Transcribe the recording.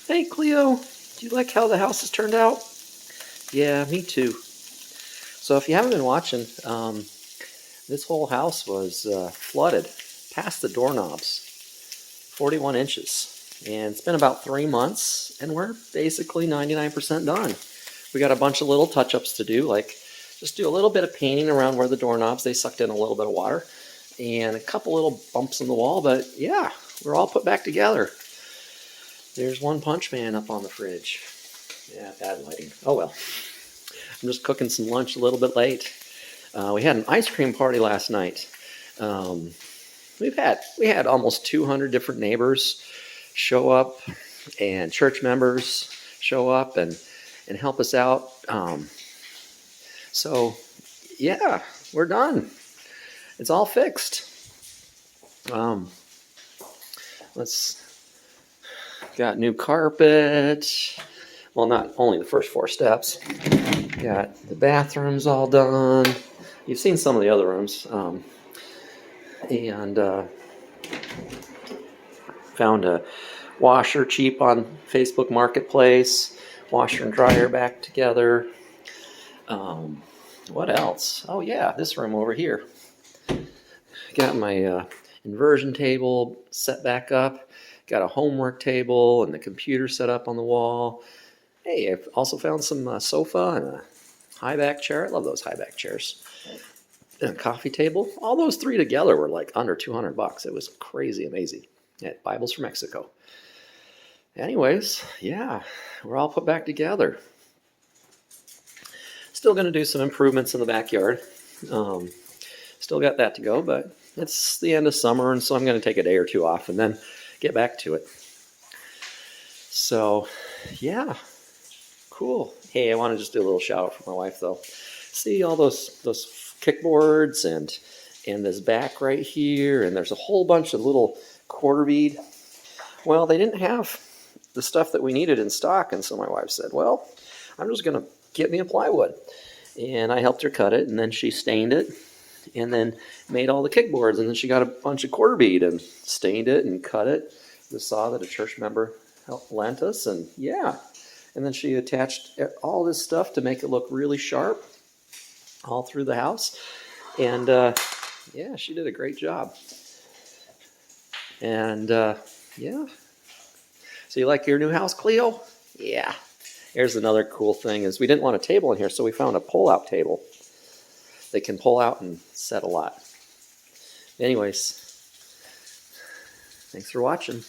Hey Cleo, do you like how the house has turned out? Yeah, me too. So if you haven't been watching, this whole house was flooded past the doorknobs, 41 inches. And it's been about 3 months, and we're basically 99% done. We got a bunch of little touch-ups to do, like just do a little bit of painting around where the doorknobs, they sucked in a little bit of water, and a couple little bumps in the wall, but yeah, we're all put back together. There's one Punch Man up on the fridge. Yeah, bad lighting. Oh well. I'm just cooking some lunch a little bit late. We had an ice cream party last night. Um, we had almost 200 different neighbors show up, and church members show up and help us out. So yeah, we're done. It's all fixed. Um, let's got new carpet. Well, not only the first 4 steps. Got the bathrooms all done. You've seen some of the other rooms. And found a washer cheap on Facebook Marketplace. Washer and dryer back together. What else? Oh yeah, this room over here. Got my inversion table set back up. Got a homework table and the computer set up on the wall. Hey, I've also found some sofa and a high back chair. I love those high back chairs. And a coffee table. All those three together were like under $200. It was crazy amazing. At Bibles for Mexico. Anyways, yeah, we're all put back together. Still going to do some improvements in the backyard. Still got that to go, but it's the end of summer, and so I'm going to take a day or two off and then get back to it. So, yeah, cool. Hey, I want to just do a little shout out for my wife, though. See all those kickboards and this back right here, and there's a whole bunch of little quarter bead. Well, they didn't have the stuff that we needed in stock, and so my wife said, well, I'm just going to get me a plywood. And I helped her cut it, and then she stained it, and then made all the kickboards, and then she got a bunch of quarter bead and stained it and cut it. The saw that a church member lent us, and yeah. And then she attached all this stuff to make it look really sharp all through the house. And yeah, she did a great job. And yeah. So you like your new house, Cleo? Yeah. Here's another cool thing is we didn't want a table in here, so we found a pull-out table. They can pull out and set a lot. Anyways, thanks for watching.